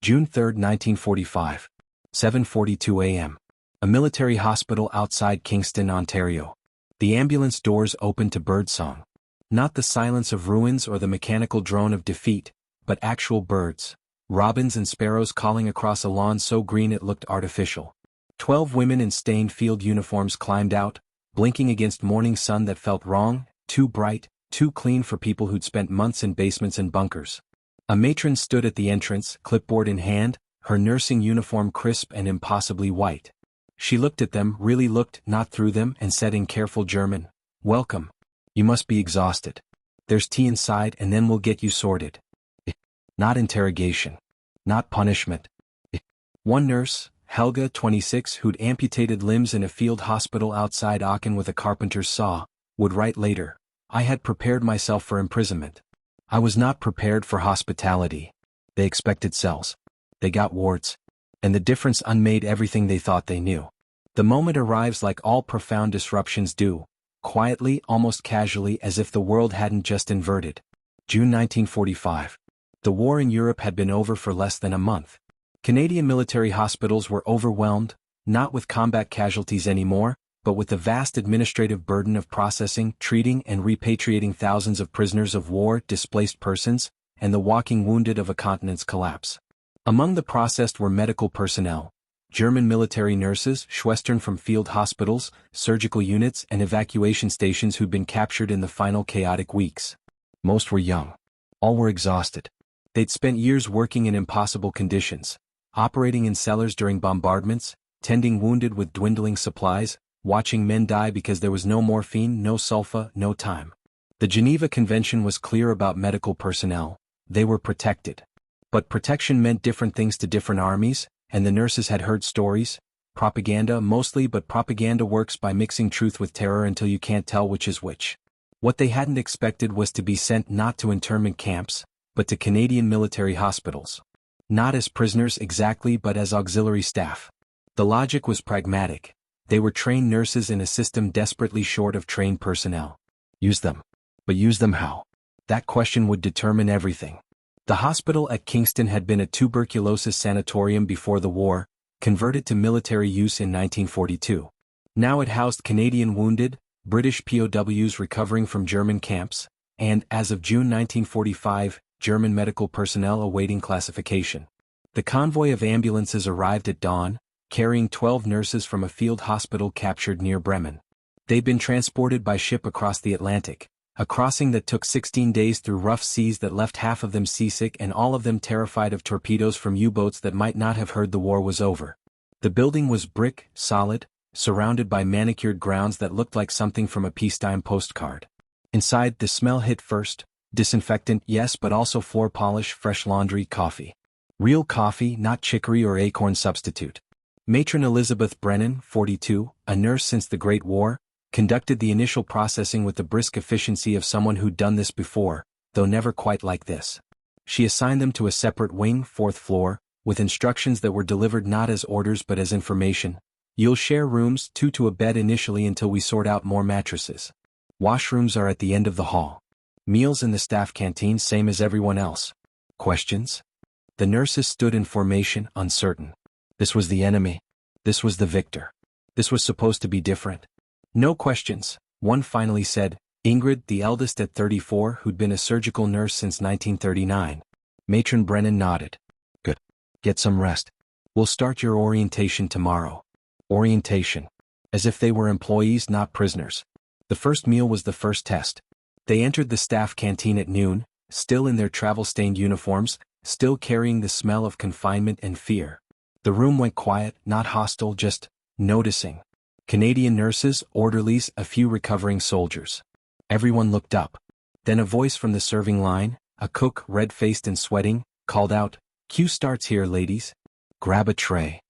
June 3, 1945. 7:42 a.m. A military hospital outside Kingston, Ontario. The ambulance doors opened to birdsong. Not the silence of ruins or the mechanical drone of defeat, but actual birds. Robins and sparrows calling across a lawn so green it looked artificial. 12 women in stained field uniforms climbed out, blinking against morning sun that felt wrong, too bright, too clean for people who'd spent months in basements and bunkers. A matron stood at the entrance, clipboard in hand, her nursing uniform crisp and impossibly white. She looked at them, really looked, not through them, and said in careful German, "Welcome. You must be exhausted. There's tea inside and then we'll get you sorted." Not interrogation. Not punishment. One nurse, Helga, 26, who'd amputated limbs in a field hospital outside Aachen with a carpenter's saw, would write later, "I had prepared myself for imprisonment. I was not prepared for hospitality. They expected cells. They got wards. And the difference unmade everything they thought they knew." The moment arrives like all profound disruptions do, quietly, almost casually, as if the world hadn't just inverted. June 1945. The war in Europe had been over for less than a month. Canadian military hospitals were overwhelmed, not with combat casualties anymore, but with the vast administrative burden of processing, treating, and repatriating thousands of prisoners of war, displaced persons, and the walking wounded of a continent's collapse. Among the processed were medical personnel, German military nurses, Schwestern from field hospitals, surgical units, and evacuation stations who'd been captured in the final chaotic weeks. Most were young. All were exhausted. They'd spent years working in impossible conditions, operating in cellars during bombardments, tending wounded with dwindling supplies, watching men die because there was no morphine, no sulfa, no time. The Geneva Convention was clear about medical personnel. They were protected. But protection meant different things to different armies, and the nurses had heard stories, propaganda mostly, but propaganda works by mixing truth with terror until you can't tell which is which. What they hadn't expected was to be sent not to internment camps, but to Canadian military hospitals. Not as prisoners exactly, but as auxiliary staff. The logic was pragmatic. They were trained nurses in a system desperately short of trained personnel. Use them. But use them how? That question would determine everything. The hospital at Kingston had been a tuberculosis sanatorium before the war, converted to military use in 1942. Now it housed Canadian wounded, British POWs recovering from German camps, and, as of June 1945, German medical personnel awaiting classification. The convoy of ambulances arrived at dawn, carrying 12 nurses from a field hospital captured near Bremen. They'd been transported by ship across the Atlantic, a crossing that took 16 days through rough seas that left half of them seasick and all of them terrified of torpedoes from U-boats that might not have heard the war was over. The building was brick, solid, surrounded by manicured grounds that looked like something from a peacetime postcard. Inside, the smell hit first. Disinfectant, yes, but also floor polish, fresh laundry, coffee. Real coffee, not chicory or acorn substitute. Matron Elizabeth Brennan, 42, a nurse since the Great War, conducted the initial processing with the brisk efficiency of someone who'd done this before, though never quite like this. She assigned them to a separate wing, 4th floor, with instructions that were delivered not as orders but as information. You'll share rooms, 2 to a bed initially until we sort out more mattresses. Washrooms are at the end of the hall. Meals in the staff canteen same as everyone else. Questions? The nurses stood in formation, uncertain. This was the enemy. This was the victor. This was supposed to be different. No questions, one finally said, Ingrid, the eldest at 34, who'd been a surgical nurse since 1939. Matron Brennan nodded. Good. Get some rest. We'll start your orientation tomorrow. Orientation. As if they were employees, not prisoners. The first meal was the first test. They entered the staff canteen at noon, still in their travel-stained uniforms, still carrying the smell of confinement and fear. The room went quiet, not hostile, just noticing. Canadian nurses, orderlies, a few recovering soldiers. Everyone looked up. Then a voice from the serving line, a cook, red-faced and sweating, called out, "Queue starts here, ladies. Grab a tray."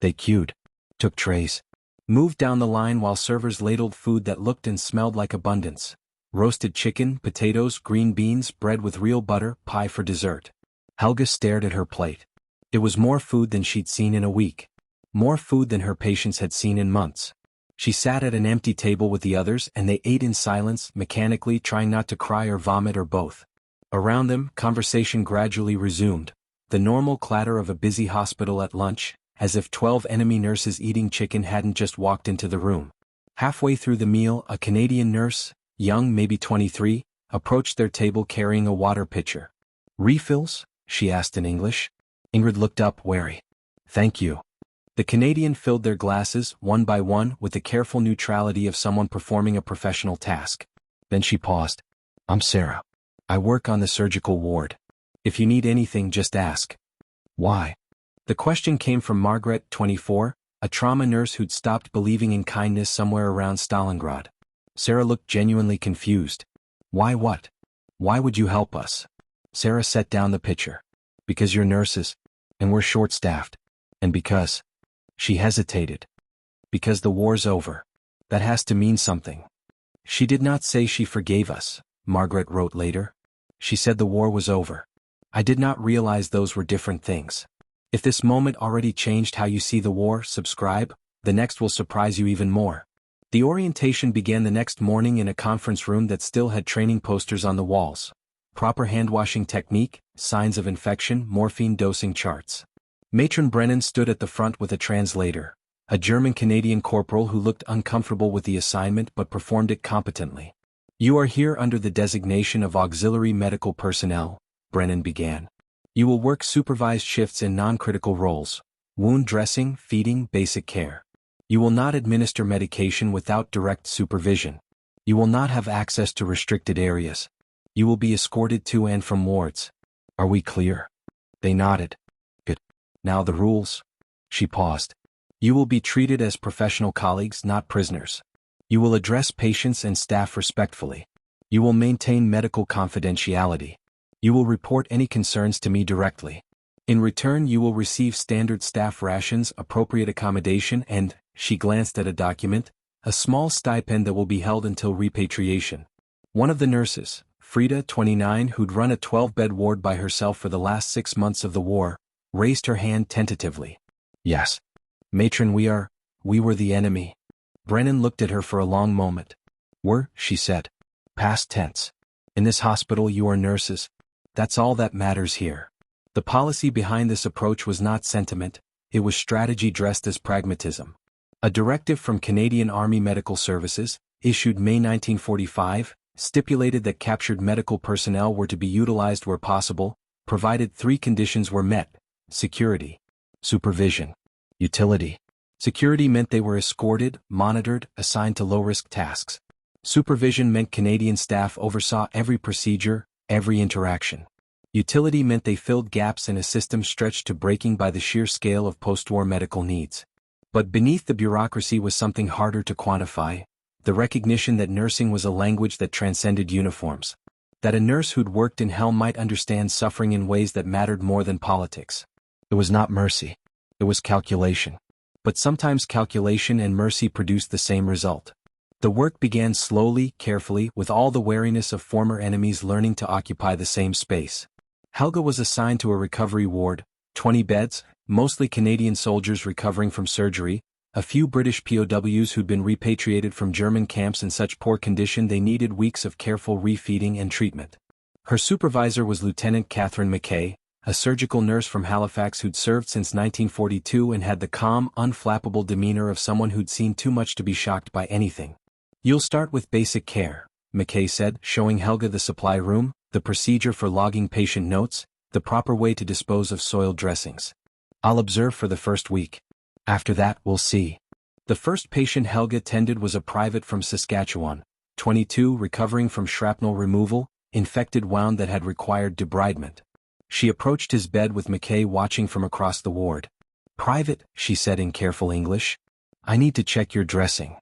They queued. Took trays. Moved down the line while servers ladled food that looked and smelled like abundance. Roasted chicken, potatoes, green beans, bread with real butter, pie for dessert. Helga stared at her plate. It was more food than she'd seen in a week. More food than her patients had seen in months. She sat at an empty table with the others and they ate in silence, mechanically, trying not to cry or vomit or both. Around them, conversation gradually resumed. The normal clatter of a busy hospital at lunch, as if 12 enemy nurses eating chicken hadn't just walked into the room. Halfway through the meal, a Canadian nurse, young maybe 23, approached their table carrying a water pitcher. "Refills?" she asked in English. Ingrid looked up, wary. "Thank you." The Canadian filled their glasses, one by one, with the careful neutrality of someone performing a professional task. Then she paused. "I'm Sarah. I work on the surgical ward. If you need anything, just ask." "Why?" The question came from Margaret, 24, a trauma nurse who'd stopped believing in kindness somewhere around Stalingrad. Sarah looked genuinely confused. "Why what? Why would you help us?" Sarah set down the pitcher. "Because you're nurses, and we're short-staffed. And because..." She hesitated. "Because the war's over. That has to mean something." "She did not say she forgave us," Margaret wrote later. "She said the war was over. I did not realize those were different things." If this moment already changed how you see the war, subscribe. The next will surprise you even more. The orientation began the next morning in a conference room that still had training posters on the walls. Proper hand-washing technique, signs of infection, morphine dosing charts. Matron Brennan stood at the front with a translator, a German-Canadian corporal who looked uncomfortable with the assignment but performed it competently. "You are here under the designation of auxiliary medical personnel," Brennan began. "You will work supervised shifts in non-critical roles: wound dressing, feeding, basic care. You will not administer medication without direct supervision. You will not have access to restricted areas. You will be escorted to and from wards. Are we clear?" They nodded. "Good. Now the rules." She paused. "You will be treated as professional colleagues, not prisoners. You will address patients and staff respectfully. You will maintain medical confidentiality. You will report any concerns to me directly. In return, you will receive standard staff rations, appropriate accommodation, and," she glanced at a document, "a small stipend that will be held until repatriation." One of the nurses, Frida, 29, who'd run a 12-bed ward by herself for the last 6 months of the war, raised her hand tentatively. "Yes. Matron, we were the enemy." Brennan looked at her for a long moment. "Were," she said. "Past tense. In this hospital you are nurses. That's all that matters here." The policy behind this approach was not sentiment, it was strategy dressed as pragmatism. A directive from Canadian Army Medical Services, issued May 1945, stipulated that captured medical personnel were to be utilized where possible, provided 3 conditions were met: security, supervision, utility. Security meant they were escorted, monitored, assigned to low-risk tasks. Supervision meant Canadian staff oversaw every procedure, every interaction. Utility meant they filled gaps in a system stretched to breaking by the sheer scale of post-war medical needs. But beneath the bureaucracy was something harder to quantify: the recognition that nursing was a language that transcended uniforms. That a nurse who'd worked in hell might understand suffering in ways that mattered more than politics. It was not mercy. It was calculation. But sometimes calculation and mercy produced the same result. The work began slowly, carefully, with all the wariness of former enemies learning to occupy the same space. Helga was assigned to a recovery ward, 20 beds, mostly Canadian soldiers recovering from surgery, a few British POWs who'd been repatriated from German camps in such poor condition they needed weeks of careful refeeding and treatment. Her supervisor was Lieutenant Catherine McKay, a surgical nurse from Halifax who'd served since 1942 and had the calm, unflappable demeanor of someone who'd seen too much to be shocked by anything. "You'll start with basic care," McKay said, showing Helga the supply room, the procedure for logging patient notes, the proper way to dispose of soiled dressings. "I'll observe for the first week. After that, we'll see." The first patient Helga tended was a private from Saskatchewan, 22, recovering from shrapnel removal, infected wound that had required debridement. She approached his bed with McKay watching from across the ward. "Private," she said in careful English. "I need to check your dressing."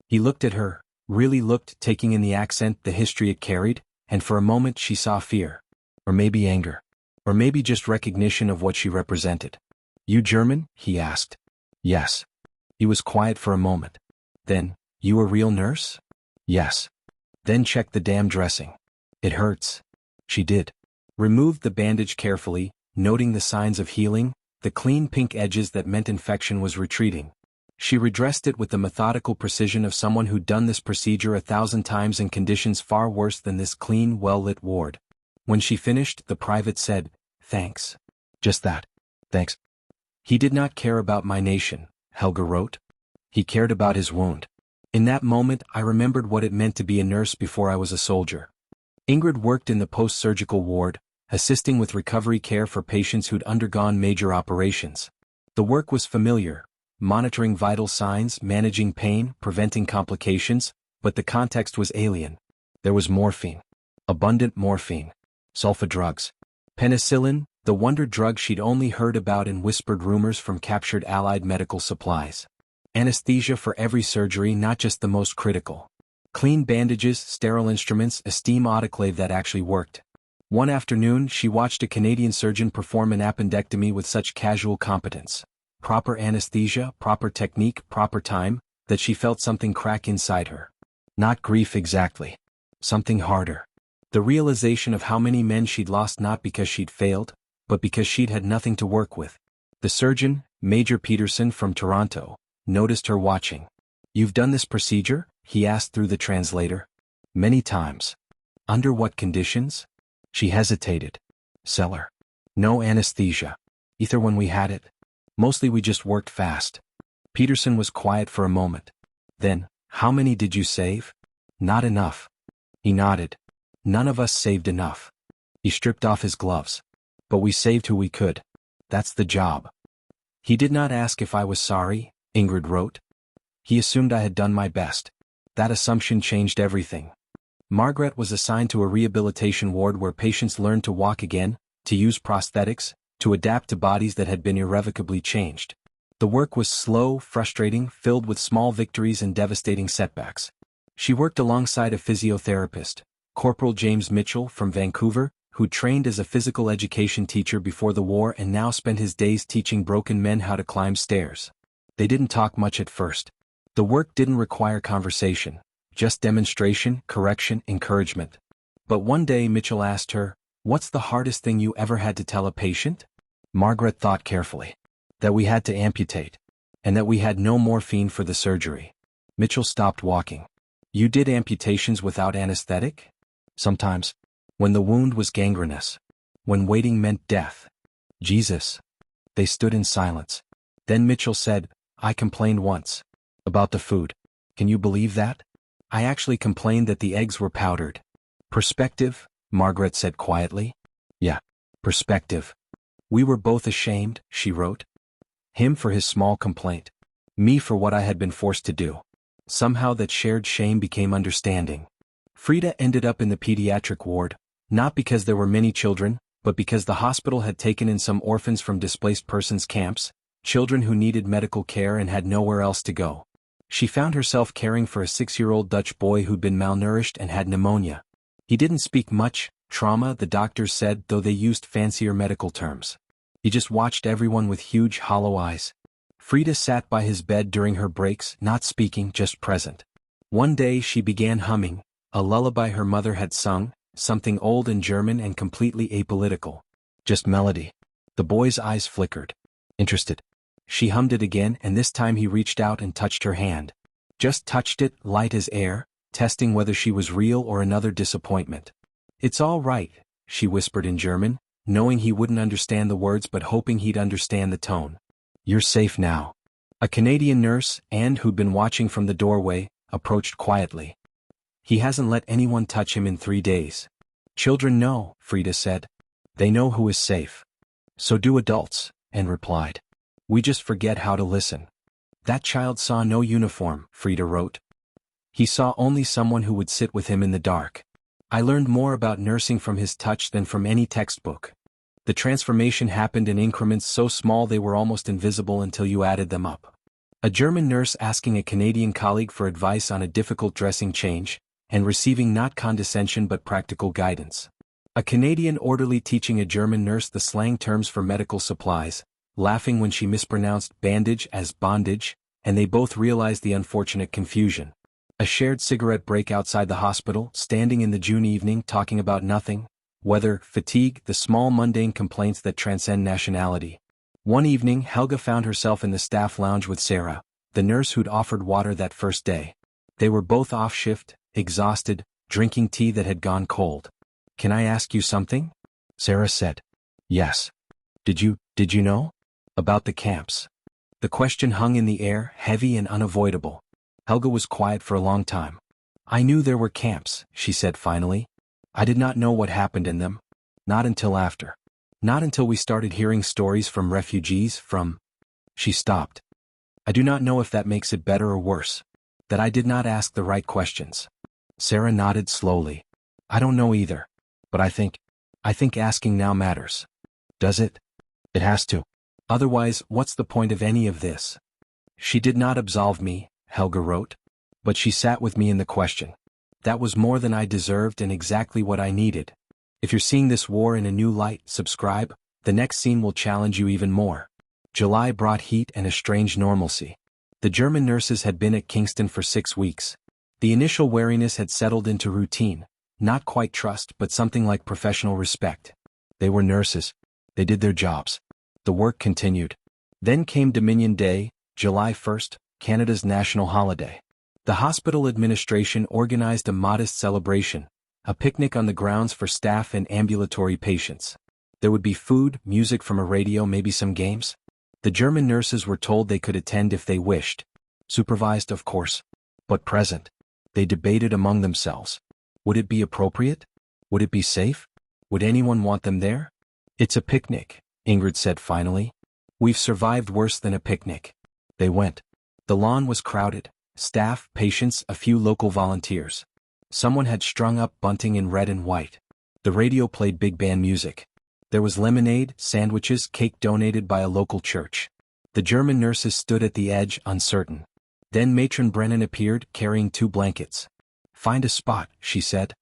He looked at her, really looked, taking in the accent, the history it carried, and for a moment she saw fear. Or maybe anger. Or maybe just recognition of what she represented. "You German?" he asked. "Yes." He was quiet for a moment. Then, "You a real nurse?" "Yes." "Then check the damn dressing. It hurts." She did. Removed the bandage carefully, noting the signs of healing, the clean pink edges that meant infection was retreating. She redressed it with the methodical precision of someone who'd done this procedure 1,000 times in conditions far worse than this clean, well-lit ward. When she finished, the private said, "Thanks." Just that. Thanks. He did not care about my nation, Helga wrote. He cared about his wound. In that moment I remembered what it meant to be a nurse before I was a soldier. Ingrid worked in the post-surgical ward, assisting with recovery care for patients who'd undergone major operations. The work was familiar, monitoring vital signs, managing pain, preventing complications, but the context was alien. There was morphine. Abundant morphine. Sulfa drugs. Penicillin, the wonder drug she'd only heard about in whispered rumors from captured Allied medical supplies. Anesthesia for every surgery, not just the most critical. Clean bandages, sterile instruments, a steam autoclave that actually worked. One afternoon she watched a Canadian surgeon perform an appendectomy with such casual competence. Proper anesthesia, proper technique, proper time, that she felt something crack inside her. Not grief exactly. Something harder. The realization of how many men she'd lost not because she'd failed, but because she'd had nothing to work with. The surgeon, Major Peterson from Toronto, noticed her watching. "You've done this procedure?" he asked through the translator. "Many times." "Under what conditions?" She hesitated. "Cellar. No anesthesia. Ether when we had it. Mostly we just worked fast." Peterson was quiet for a moment. Then, "How many did you save?" "Not enough." He nodded. "None of us saved enough." He stripped off his gloves. "But we saved who we could. That's the job." "He did not ask if I was sorry," Ingrid wrote. "He assumed I had done my best. That assumption changed everything." Margaret was assigned to a rehabilitation ward where patients learned to walk again, to use prosthetics, to adapt to bodies that had been irrevocably changed. The work was slow, frustrating, filled with small victories and devastating setbacks. She worked alongside a physiotherapist, Corporal James Mitchell from Vancouver, who trained as a physical education teacher before the war and now spent his days teaching broken men how to climb stairs. They didn't talk much at first. The work didn't require conversation, just demonstration, correction, encouragement. But one day Mitchell asked her, "What's the hardest thing you ever had to tell a patient?" Margaret thought carefully. "That we had to amputate. And that we had no morphine for the surgery." Mitchell stopped walking. "You did amputations without anesthetic?" "Sometimes. When the wound was gangrenous. When waiting meant death." "Jesus." They stood in silence. Then Mitchell said, "I complained once. About the food. Can you believe that? I actually complained that the eggs were powdered." "Perspective," Margaret said quietly. "Yeah. Perspective. We were both ashamed," she wrote. Him for his small complaint. Me for what I had been forced to do. Somehow that shared shame became understanding. Frida ended up in the pediatric ward, not because there were many children, but because the hospital had taken in some orphans from displaced persons camps, children who needed medical care and had nowhere else to go. She found herself caring for a 6-year-old Dutch boy who'd been malnourished and had pneumonia. He didn't speak much, trauma, the doctors said, though they used fancier medical terms. He just watched everyone with huge hollow eyes. Frida sat by his bed during her breaks, not speaking, just present. One day she began humming, a lullaby her mother had sung, something old in German and completely apolitical. Just melody. The boy's eyes flickered. Interested. She hummed it again, and this time he reached out and touched her hand. Just touched it, light as air, testing whether she was real or another disappointment. "It's all right," she whispered in German, knowing he wouldn't understand the words but hoping he'd understand the tone. "You're safe now." A Canadian nurse, Anne, who'd been watching from the doorway, approached quietly. "He hasn't let anyone touch him in 3 days." "Children know," Frida said. "They know who is safe. So do adults," Anne replied. "We just forget how to listen." "That child saw no uniform," Frida wrote. "He saw only someone who would sit with him in the dark. I learned more about nursing from his touch than from any textbook. The transformation happened in increments so small they were almost invisible until you added them up." A German nurse asking a Canadian colleague for advice on a difficult dressing change, and receiving not condescension but practical guidance. A Canadian orderly teaching a German nurse the slang terms for medical supplies, laughing when she mispronounced bandage as bondage, and they both realized the unfortunate confusion. A shared cigarette break outside the hospital, standing in the June evening talking about nothing, weather, fatigue, the small mundane complaints that transcend nationality. One evening Helga found herself in the staff lounge with Sarah, the nurse who'd offered water that first day. They were both off shift, exhausted, drinking tea that had gone cold. "Can I ask you something?" Sarah said. "Yes." Did you know? About the camps. The question hung in the air, heavy and unavoidable. Helga was quiet for a long time. I knew there were camps, she said finally. I did not know what happened in them. Not until after. Not until we started hearing stories from refugees from... She stopped. I do not know if that makes it better or worse. That I did not ask the right questions. Sarah nodded slowly. I don't know either. But I think asking now matters. Does it? It has to. Otherwise, what's the point of any of this? She did not absolve me, Helga wrote. But she sat with me in the question. That was more than I deserved and exactly what I needed. If you're seeing this war in a new light, subscribe. The next scene will challenge you even more. July brought heat and a strange normalcy. The German nurses had been at Kingston for 6 weeks. The initial wariness had settled into routine, not quite trust but something like professional respect. They were nurses. They did their jobs. The work continued. Then came Dominion Day, July 1st, Canada's national holiday. The hospital administration organized a modest celebration, a picnic on the grounds for staff and ambulatory patients. There would be food, music from a radio, maybe some games. The German nurses were told they could attend if they wished. Supervised, of course. But present. They debated among themselves. Would it be appropriate? Would it be safe? Would anyone want them there? It's a picnic, Ingrid said finally. We've survived worse than a picnic. They went. The lawn was crowded. Staff, patients, a few local volunteers. Someone had strung up bunting in red and white. The radio played big band music. There was lemonade, sandwiches, cake donated by a local church. The German nurses stood at the edge, uncertain. Then Matron Brennan appeared, carrying 2 blankets. Find a spot, she said.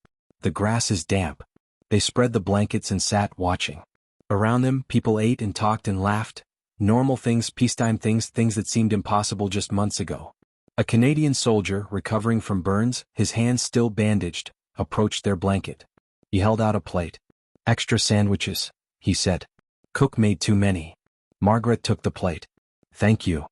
The grass is damp. They spread the blankets and sat watching. Around them, people ate and talked and laughed. Normal things, peacetime things that seemed impossible just months ago. A Canadian soldier, recovering from burns, his hands still bandaged, approached their blanket. He held out a plate. Extra sandwiches, he said. Cook made too many. Margaret took the plate. Thank you.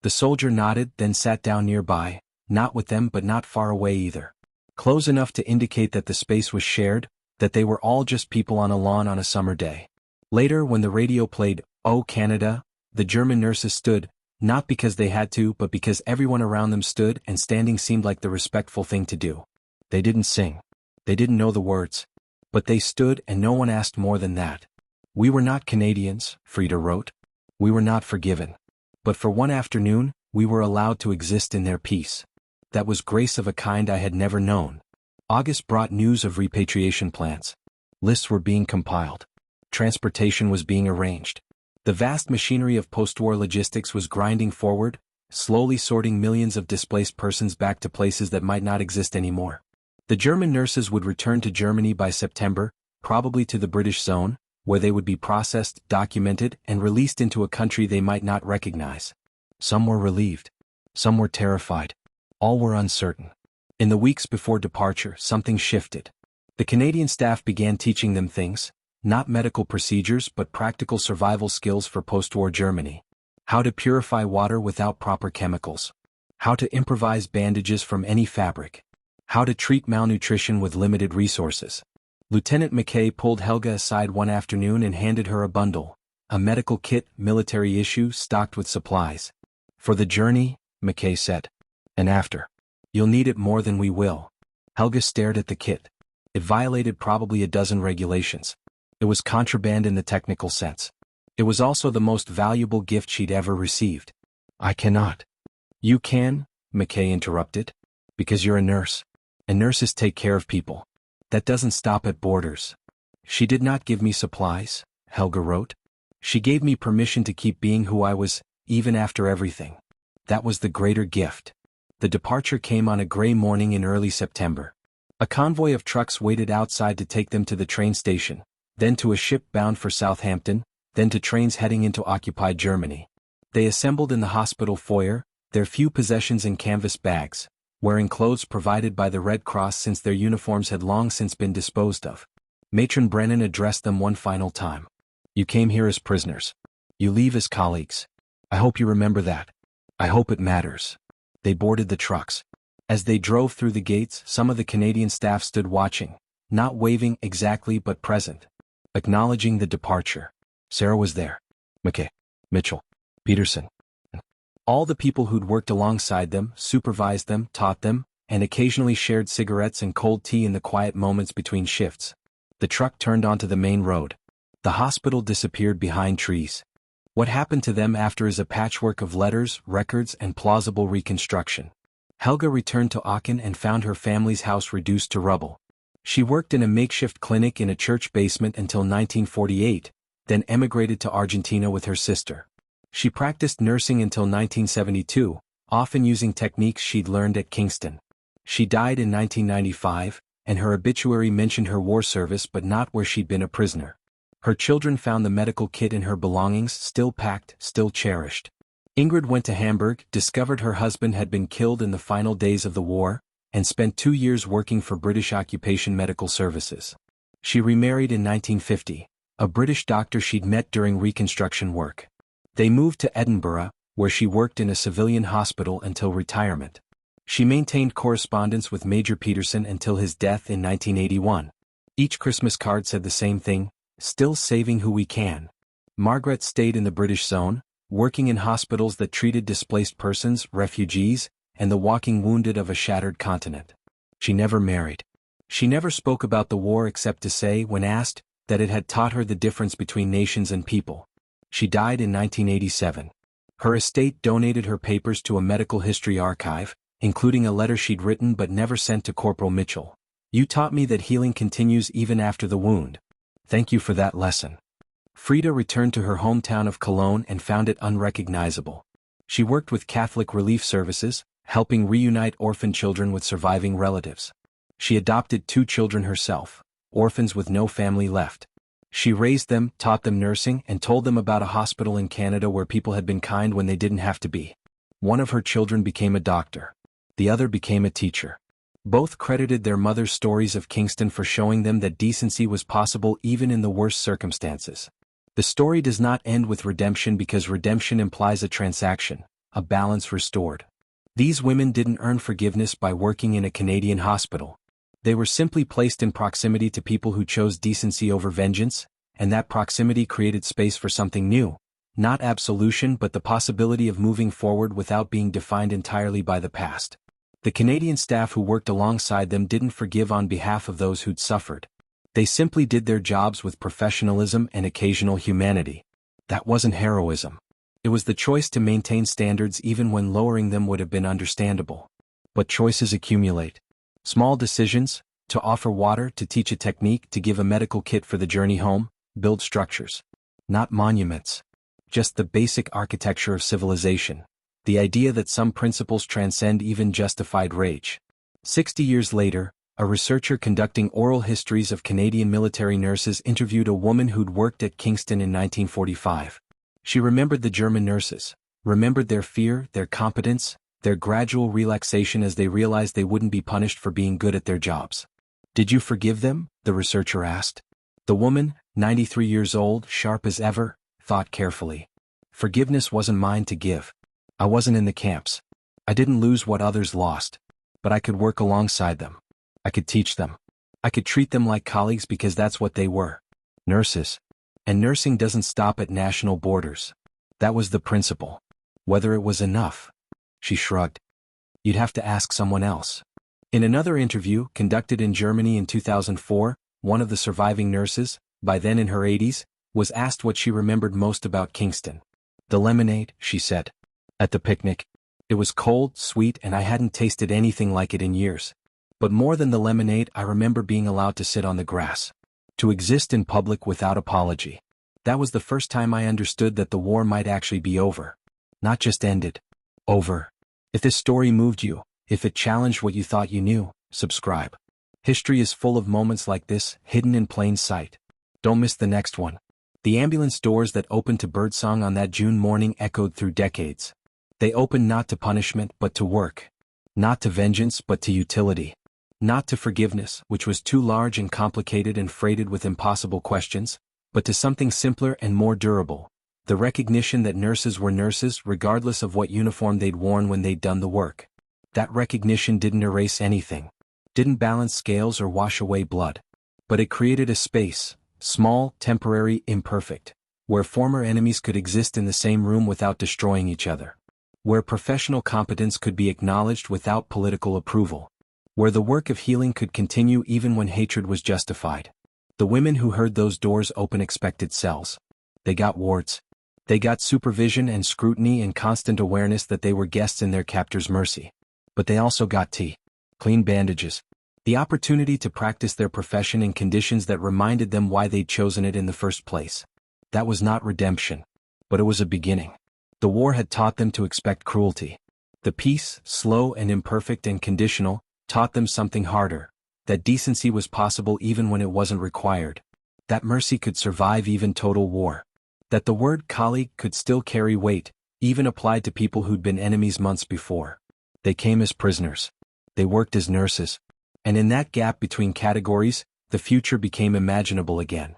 The soldier nodded, then sat down nearby, not with them but not far away either. Close enough to indicate that the space was shared, that they were all just people on a lawn on a summer day. Later, when the radio played, "Oh Canada," the German nurses stood, not because they had to but because everyone around them stood and standing seemed like the respectful thing to do. They didn't sing. They didn't know the words. But they stood and no one asked more than that. We were not Canadians, Frida wrote. We were not forgiven. But for one afternoon, we were allowed to exist in their peace. That was grace of a kind I had never known. August brought news of repatriation plans. Lists were being compiled. Transportation was being arranged. The vast machinery of post-war logistics was grinding forward, slowly sorting millions of displaced persons back to places that might not exist anymore. The German nurses would return to Germany by September, probably to the British zone, where they would be processed, documented, and released into a country they might not recognize. Some were relieved. Some were terrified. All were uncertain. In the weeks before departure, something shifted. The Canadian staff began teaching them things, not medical procedures but practical survival skills for post-war Germany. How to purify water without proper chemicals. How to improvise bandages from any fabric. How to treat malnutrition with limited resources. Lieutenant McKay pulled Helga aside one afternoon and handed her a bundle, a medical kit, military issue, stocked with supplies. For the journey, McKay said. And after. You'll need it more than we will. Helga stared at the kit. It violated probably a dozen regulations. It was contraband in the technical sense. It was also the most valuable gift she'd ever received. I cannot. You can, McKay interrupted. Because you're a nurse. And nurses take care of people. That doesn't stop at borders. She did not give me supplies, Helga wrote. She gave me permission to keep being who I was, even after everything. That was the greater gift. The departure came on a gray morning in early September. A convoy of trucks waited outside to take them to the train station, then to a ship bound for Southampton, then to trains heading into occupied Germany. They assembled in the hospital foyer, their few possessions in canvas bags, wearing clothes provided by the Red Cross since their uniforms had long since been disposed of. Matron Brennan addressed them one final time. You came here as prisoners. You leave as colleagues. I hope you remember that. I hope it matters. They boarded the trucks. As they drove through the gates, some of the Canadian staff stood watching, not waving exactly but present, acknowledging the departure. Sarah was there. McKay, Mitchell, Peterson. All the people who'd worked alongside them, supervised them, taught them, and occasionally shared cigarettes and cold tea in the quiet moments between shifts. The truck turned onto the main road. The hospital disappeared behind trees. What happened to them after is a patchwork of letters, records, and plausible reconstruction. Helga returned to Aachen and found her family's house reduced to rubble. She worked in a makeshift clinic in a church basement until 1948, then emigrated to Argentina with her sister. She practiced nursing until 1972, often using techniques she'd learned at Kingston. She died in 1995, and her obituary mentioned her war service but not where she'd been a prisoner. Her children found the medical kit in her belongings, still packed, still cherished. Ingrid went to Hamburg, discovered her husband had been killed in the final days of the war, and spent 2 years working for British Occupation Medical Services. She remarried in 1950, a British doctor she'd met during reconstruction work. They moved to Edinburgh, where she worked in a civilian hospital until retirement. She maintained correspondence with Major Peterson until his death in 1981. Each Christmas card said the same thing: still saving who we can. Margaret stayed in the British zone, working in hospitals that treated displaced persons, refugees, and the walking wounded of a shattered continent. She never married. She never spoke about the war except to say, when asked, that it had taught her the difference between nations and people. She died in 1987. Her estate donated her papers to a medical history archive, including a letter she'd written but never sent to Corporal Mitchell. "You taught me that healing continues even after the wound. Thank you for that lesson." Frida returned to her hometown of Cologne and found it unrecognizable. She worked with Catholic Relief Services, helping reunite orphan children with surviving relatives. She adopted 2 children herself, orphans with no family left. She raised them, taught them nursing, and told them about a hospital in Canada where people had been kind when they didn't have to be. One of her children became a doctor. The other became a teacher. Both credited their mother's stories of Kingston for showing them that decency was possible even in the worst circumstances. The story does not end with redemption because redemption implies a transaction, a balance restored. These women didn't earn forgiveness by working in a Canadian hospital. They were simply placed in proximity to people who chose decency over vengeance, and that proximity created space for something new, not absolution but the possibility of moving forward without being defined entirely by the past. The Canadian staff who worked alongside them didn't forgive on behalf of those who'd suffered. They simply did their jobs with professionalism and occasional humanity. That wasn't heroism. It was the choice to maintain standards even when lowering them would have been understandable. But choices accumulate. Small decisions, to offer water, to teach a technique, to give a medical kit for the journey home, build structures. Not monuments. Just the basic architecture of civilization. The idea that some principles transcend even justified rage. 60 years later, a researcher conducting oral histories of Canadian military nurses interviewed a woman who'd worked at Kingston in 1945. She remembered the German nurses, remembered their fear, their competence, their gradual relaxation as they realized they wouldn't be punished for being good at their jobs. "Did you forgive them?" the researcher asked. The woman, 93 years old, sharp as ever, thought carefully. "Forgiveness wasn't mine to give. I wasn't in the camps. I didn't lose what others lost. But I could work alongside them. I could teach them. I could treat them like colleagues because that's what they were. Nurses. And nursing doesn't stop at national borders. That was the principle. Whether it was enough." She shrugged. "You'd have to ask someone else." In another interview, conducted in Germany in 2004, one of the surviving nurses, by then in her 80s, was asked what she remembered most about Kingston. "The lemonade," she said. "At the picnic. It was cold, sweet, and I hadn't tasted anything like it in years. But more than the lemonade, I remember being allowed to sit on the grass. To exist in public without apology. That was the first time I understood that the war might actually be over. Not just ended. Over." If this story moved you, if it challenged what you thought you knew, subscribe. History is full of moments like this, hidden in plain sight. Don't miss the next one. The ambulance doors that opened to birdsong on that June morning echoed through decades. They opened not to punishment but to work. Not to vengeance but to utility. Not to forgiveness, which was too large and complicated and freighted with impossible questions, but to something simpler and more durable. The recognition that nurses were nurses regardless of what uniform they'd worn when they'd done the work. That recognition didn't erase anything. Didn't balance scales or wash away blood. But it created a space, small, temporary, imperfect, where former enemies could exist in the same room without destroying each other, where professional competence could be acknowledged without political approval, where the work of healing could continue even when hatred was justified. The women who heard those doors open expected cells. They got wards. They got supervision and scrutiny and constant awareness that they were guests in their captor's mercy. But they also got tea, clean bandages, the opportunity to practice their profession in conditions that reminded them why they'd chosen it in the first place. That was not redemption, but it was a beginning. The war had taught them to expect cruelty. The peace, slow and imperfect and conditional, taught them something harder, that decency was possible even when it wasn't required, that mercy could survive even total war, that the word colleague could still carry weight, even applied to people who'd been enemies months before. They came as prisoners. They worked as nurses. And in that gap between categories, the future became imaginable again.